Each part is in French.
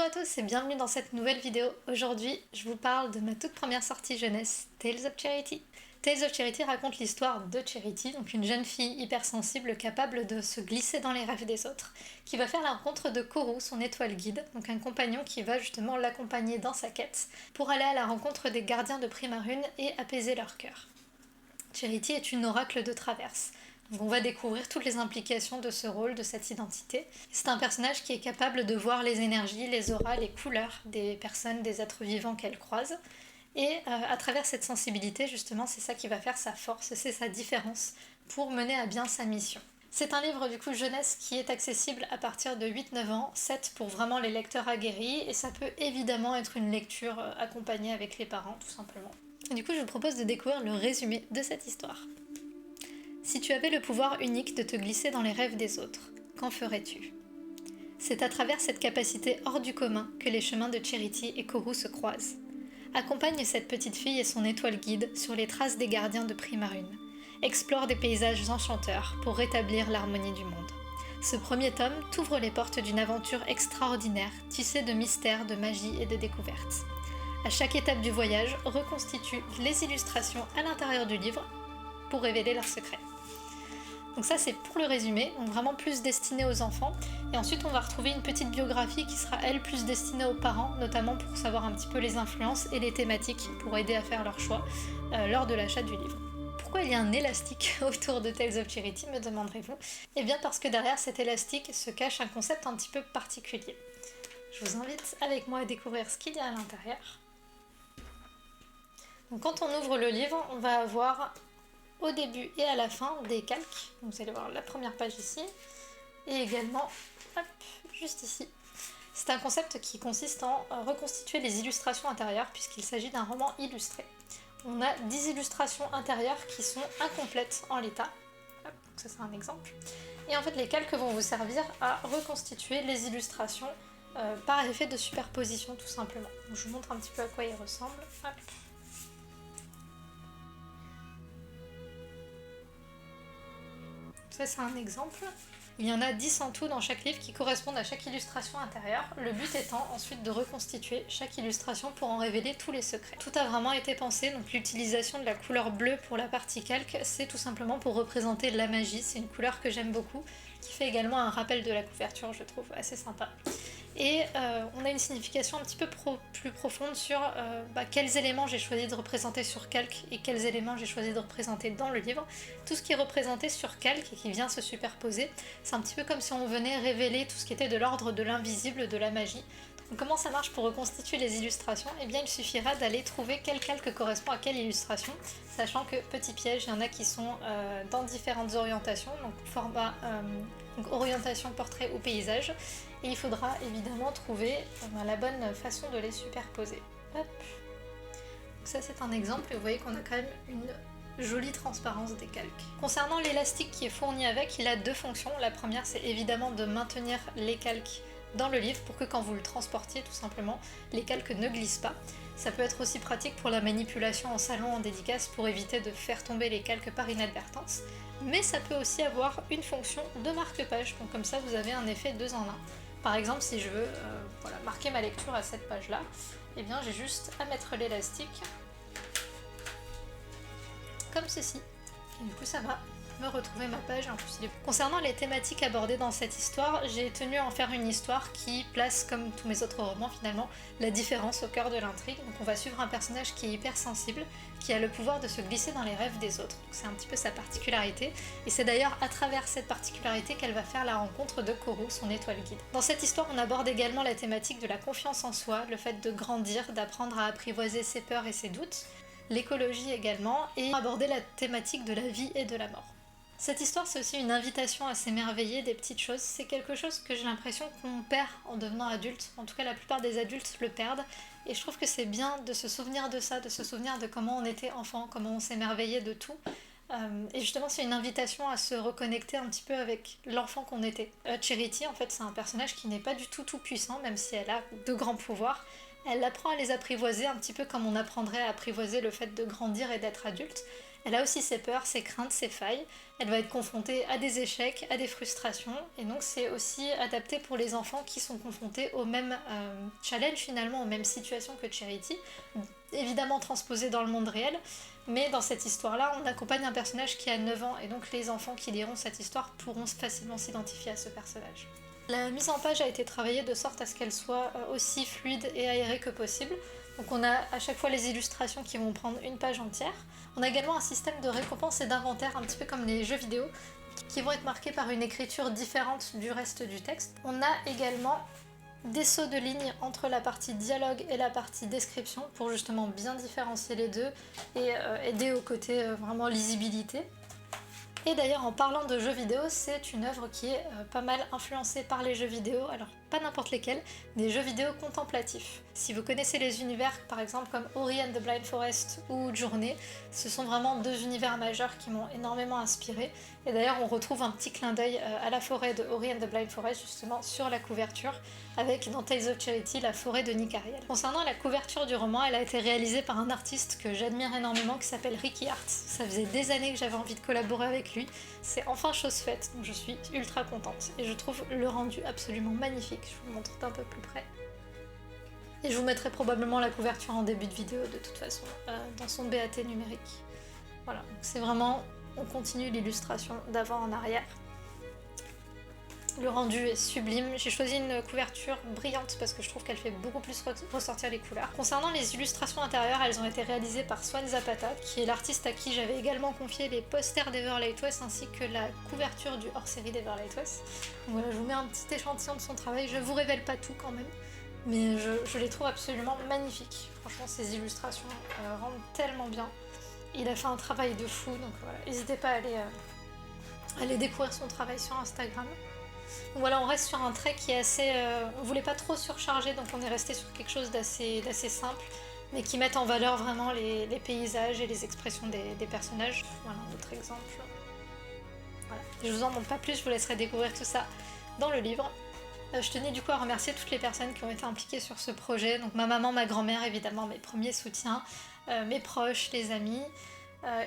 Bonjour à tous et bienvenue dans cette nouvelle vidéo. Aujourd'hui, je vous parle de ma toute première sortie jeunesse, Tales of Charity. Tales of Charity raconte l'histoire de Charity, donc une jeune fille hypersensible capable de se glisser dans les rêves des autres, qui va faire la rencontre de Koru, son étoile guide, donc un compagnon qui va justement l'accompagner dans sa quête, pour aller à la rencontre des gardiens de Primarune et apaiser leur cœur. Charity est une oracle de traverse. Donc on va découvrir toutes les implications de ce rôle, de cette identité. C'est un personnage qui est capable de voir les énergies, les auras, les couleurs des personnes, des êtres vivants qu'elle croise. Et à travers cette sensibilité, justement, c'est ça qui va faire sa force, c'est sa différence pour mener à bien sa mission. C'est un livre du coup jeunesse qui est accessible à partir de 8-9 ans, 7 pour vraiment les lecteurs aguerris, et ça peut évidemment être une lecture accompagnée avec les parents, tout simplement. Et du coup, je vous propose de découvrir le résumé de cette histoire. Si tu avais le pouvoir unique de te glisser dans les rêves des autres, qu'en ferais-tu ? C'est à travers cette capacité hors du commun que les chemins de Charity et Koru se croisent. Accompagne cette petite fille et son étoile guide sur les traces des gardiens de Primarune. Explore des paysages enchanteurs pour rétablir l'harmonie du monde. Ce premier tome t'ouvre les portes d'une aventure extraordinaire, tissée de mystères, de magie et de découvertes. À chaque étape du voyage, reconstitue les illustrations à l'intérieur du livre pour révéler leurs secrets. Donc ça c'est pour le résumé, donc vraiment plus destiné aux enfants. Et ensuite on va retrouver une petite biographie qui sera elle plus destinée aux parents, notamment pour savoir un petit peu les influences et les thématiques pour aider à faire leur choix lors de l'achat du livre. Pourquoi il y a un élastique autour de Tales of Charity, me demanderez-vous ? Eh bien parce que derrière cet élastique se cache un concept un petit peu particulier. Je vous invite avec moi à découvrir ce qu'il y a à l'intérieur. Donc quand on ouvre le livre, on va avoir au début et à la fin des calques. Donc vous allez voir la première page ici, et également, hop, juste ici. C'est un concept qui consiste en reconstituer les illustrations intérieures, puisqu'il s'agit d'un roman illustré. On a 10 illustrations intérieures qui sont incomplètes en l'état. Hop, donc ça c'est un exemple. Et en fait les calques vont vous servir à reconstituer les illustrations par effet de superposition tout simplement. Donc je vous montre un petit peu à quoi ils ressemblent. Hop. Ça c'est un exemple. Il y en a 10 en tout dans chaque livre qui correspondent à chaque illustration intérieure, le but étant ensuite de reconstituer chaque illustration pour en révéler tous les secrets. Tout a vraiment été pensé, donc l'utilisation de la couleur bleue pour la partie calque, c'est tout simplement pour représenter la magie, c'est une couleur que j'aime beaucoup, qui fait également un rappel de la couverture, je trouve assez sympa. Et on a une signification un petit peu plus profonde sur quels éléments j'ai choisi de représenter sur calque et quels éléments j'ai choisi de représenter dans le livre. Tout ce qui est représenté sur calque et qui vient se superposer, c'est un petit peu comme si on venait révéler tout ce qui était de l'ordre de l'invisible, de la magie. Donc comment ça marche pour reconstituer les illustrations ? Eh bien il suffira d'aller trouver quel calque correspond à quelle illustration, sachant que, petit piège, il y en a qui sont dans différentes orientations, donc format orientation portrait ou paysage, et il faudra évidemment trouver la bonne façon de les superposer. Hop. Donc ça c'est un exemple, et vous voyez qu'on a quand même une jolie transparence des calques. Concernant l'élastique qui est fourni avec, il a deux fonctions. La première c'est évidemment de maintenir les calques dans le livre pour que quand vous le transportiez tout simplement, les calques ne glissent pas. Ça peut être aussi pratique pour la manipulation en salon en dédicace pour éviter de faire tomber les calques par inadvertance, mais ça peut aussi avoir une fonction de marque-page, donc comme ça vous avez un effet 2 en 1. Par exemple si je veux marquer ma lecture à cette page là, eh bien j'ai juste à mettre l'élastique comme ceci, et du coup ça va me retrouver ma page. En plus, concernant les thématiques abordées dans cette histoire, j'ai tenu à en faire une histoire qui place, comme tous mes autres romans finalement, la différence au cœur de l'intrigue. Donc on va suivre un personnage qui est hypersensible, qui a le pouvoir de se glisser dans les rêves des autres. Donc c'est un petit peu sa particularité, et c'est d'ailleurs à travers cette particularité qu'elle va faire la rencontre de Koru, son étoile guide. Dans cette histoire, on aborde également la thématique de la confiance en soi, le fait de grandir, d'apprendre à apprivoiser ses peurs et ses doutes, l'écologie également, et aborder la thématique de la vie et de la mort. Cette histoire, c'est aussi une invitation à s'émerveiller des petites choses. C'est quelque chose que j'ai l'impression qu'on perd en devenant adulte. En tout cas, la plupart des adultes le perdent. Et je trouve que c'est bien de se souvenir de ça, de se souvenir de comment on était enfant, comment on s'émerveillait de tout. Et justement, c'est une invitation à se reconnecter un petit peu avec l'enfant qu'on était. Charity, en fait, c'est un personnage qui n'est pas du tout puissant, même si elle a de grands pouvoirs. Elle apprend à les apprivoiser un petit peu comme on apprendrait à apprivoiser le fait de grandir et d'être adulte. Elle a aussi ses peurs, ses craintes, ses failles. Elle va être confrontée à des échecs, à des frustrations, et donc c'est aussi adapté pour les enfants qui sont confrontés au même challenge finalement, aux mêmes situations que Charity, évidemment transposé dans le monde réel, mais dans cette histoire-là, on accompagne un personnage qui a 9 ans, et donc les enfants qui liront cette histoire pourront facilement s'identifier à ce personnage. La mise en page a été travaillée de sorte à ce qu'elle soit aussi fluide et aérée que possible. Donc on a à chaque fois les illustrations qui vont prendre une page entière. On a également un système de récompense et d'inventaire, un petit peu comme les jeux vidéo, qui vont être marqués par une écriture différente du reste du texte. On a également des sauts de ligne entre la partie dialogue et la partie description pour justement bien différencier les deux et aider au côté vraiment lisibilité. Et d'ailleurs, en parlant de jeux vidéo, c'est une œuvre qui est pas mal influencée par les jeux vidéo, alors pas n'importe lesquels, des jeux vidéo contemplatifs. Si vous connaissez les univers, par exemple comme Ori and the Blind Forest ou Journey, ce sont vraiment deux univers majeurs qui m'ont énormément inspiré. Et d'ailleurs, on retrouve un petit clin d'œil à la forêt de Ori and the Blind Forest, justement sur la couverture, avec dans Tales of Charity la forêt de Nick Ariel. Concernant la couverture du roman, elle a été réalisée par un artiste que j'admire énormément qui s'appelle Ricky Hart. Ça faisait des années que j'avais envie de collaborer avec lui. C'est enfin chose faite, donc je suis ultra contente. Et je trouve le rendu absolument magnifique. Je vous le montre d'un peu plus près. Et je vous mettrai probablement la couverture en début de vidéo de toute façon, dans son BAT numérique. Voilà, donc c'est vraiment, on continue l'illustration d'avant en arrière. Le rendu est sublime. J'ai choisi une couverture brillante parce que je trouve qu'elle fait beaucoup plus ressortir les couleurs. Concernant les illustrations intérieures, elles ont été réalisées par Swan Zapata, qui est l'artiste à qui j'avais également confié les posters d'Everlight West ainsi que la couverture du hors-série d'Everlight West. Donc voilà, je vous mets un petit échantillon de son travail. Je vous révèle pas tout quand même, mais je les trouve absolument magnifiques. Franchement, ces illustrations rendent tellement bien. Il a fait un travail de fou, donc voilà, n'hésitez pas à aller découvrir son travail sur Instagram. Donc voilà, on reste sur un trait qui est assez... on voulait pas trop surcharger, donc on est resté sur quelque chose d'assez simple, mais qui met en valeur vraiment les paysages et les expressions des personnages. Voilà un autre exemple. Voilà. Je vous en montre pas plus, je vous laisserai découvrir tout ça dans le livre. Je tenais du coup à remercier toutes les personnes qui ont été impliquées sur ce projet, donc ma maman, ma grand-mère évidemment, mes premiers soutiens, mes proches, les amis,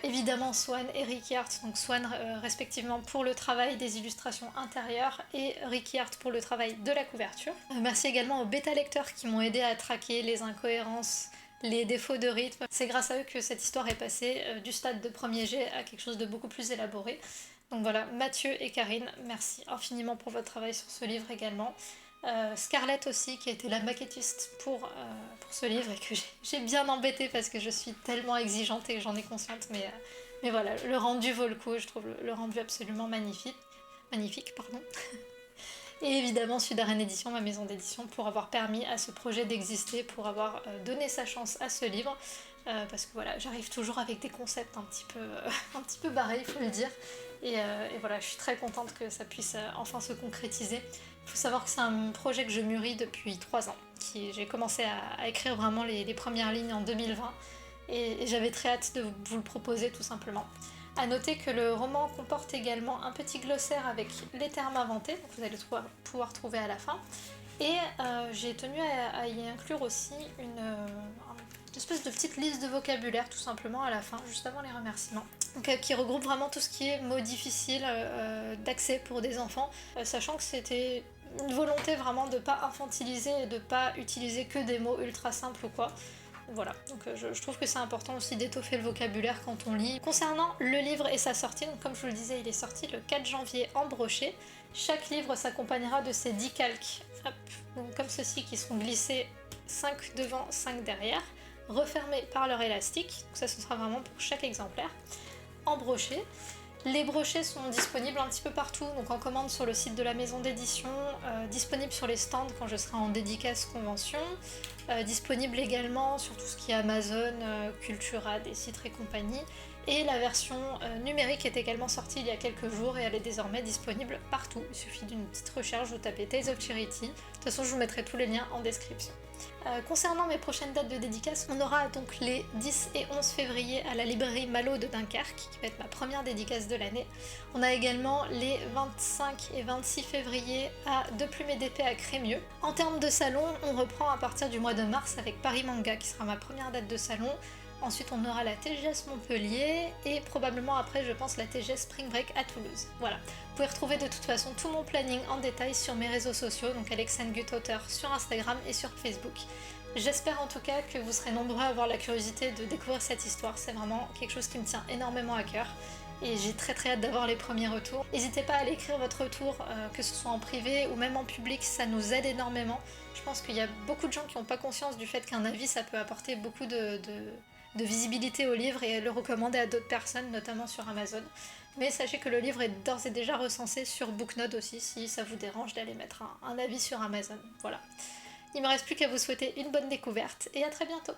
évidemment Swan et Ricky Hart, donc Swan respectivement pour le travail des illustrations intérieures et Ricky Hart pour le travail de la couverture. Merci également aux bêta-lecteurs qui m'ont aidé à traquer les incohérences, les défauts de rythme. C'est grâce à eux que cette histoire est passée du stade de premier jet à quelque chose de beaucoup plus élaboré. Donc voilà, Mathieu et Karine, merci infiniment pour votre travail sur ce livre également. Scarlett aussi, qui a été la maquettiste pour ce livre et que j'ai bien embêté parce que je suis tellement exigeante et j'en ai consciente, mais voilà, le rendu vaut le coup, je trouve le rendu absolument magnifique. Et évidemment Sudaren Édition, ma maison d'édition, pour avoir permis à ce projet d'exister, pour avoir donné sa chance à ce livre. Parce que voilà, j'arrive toujours avec des concepts un petit peu barrés, il faut le dire. Et voilà, je suis très contente que ça puisse enfin se concrétiser. Il faut savoir que c'est un projet que je mûris depuis 3 ans. J'ai commencé à écrire vraiment les premières lignes en 2020 et j'avais très hâte de vous le proposer tout simplement. A noter que le roman comporte également un petit glossaire avec les termes inventés, donc vous allez pouvoir trouver à la fin. Et j'ai tenu à y inclure aussi une espèce de petite liste de vocabulaire tout simplement à la fin, juste avant les remerciements. Donc, qui regroupe vraiment tout ce qui est mots difficiles d'accès pour des enfants, sachant que c'était une volonté vraiment de ne pas infantiliser et de ne pas utiliser que des mots ultra simples ou quoi. Voilà, donc je trouve que c'est important aussi d'étoffer le vocabulaire quand on lit. Concernant le livre et sa sortie, donc comme je vous le disais, il est sorti le 4 janvier en brochet. Chaque livre s'accompagnera de ces 10 calques, hop, donc comme ceci, qui seront glissés 5 devant, 5 derrière, refermés par leur élastique. Donc ça, ce sera vraiment pour chaque exemplaire, en brochet. Les brochets sont disponibles un petit peu partout, donc en commande sur le site de la maison d'édition, disponible sur les stands quand je serai en dédicace convention, disponible également sur tout ce qui est Amazon, Cultura, Décitre et compagnie. Et la version numérique est également sortie il y a quelques jours et elle est désormais disponible partout. Il suffit d'une petite recherche, vous tapez Tales of Charity. De toute façon, je vous mettrai tous les liens en description. Concernant mes prochaines dates de dédicace, on aura donc les 10 et 11 février à la librairie Malo de Dunkerque, qui va être ma première dédicace de l'année. On a également les 25 et 26 février à Deux Plumes et d'Épée à Crémieux. En termes de salon, on reprend à partir du mois de mars avec Paris Manga, qui sera ma première date de salon. Ensuite, on aura la TGS Montpellier et probablement après, je pense, la TGS Spring Break à Toulouse. Voilà. Vous pouvez retrouver de toute façon tout mon planning en détail sur mes réseaux sociaux, donc Alexandre Gut Auteur sur Instagram et sur Facebook. J'espère en tout cas que vous serez nombreux à avoir la curiosité de découvrir cette histoire. C'est vraiment quelque chose qui me tient énormément à cœur. Et j'ai très hâte d'avoir les premiers retours. N'hésitez pas à aller écrire votre retour, que ce soit en privé ou même en public, ça nous aide énormément. Je pense qu'il y a beaucoup de gens qui n'ont pas conscience du fait qu'un avis, ça peut apporter beaucoup de visibilité au livre et le recommander à d'autres personnes, notamment sur Amazon. Mais sachez que le livre est d'ores et déjà recensé sur Booknode aussi, si ça vous dérange d'aller mettre un avis sur Amazon. Voilà. Il ne me reste plus qu'à vous souhaiter une bonne découverte et à très bientôt.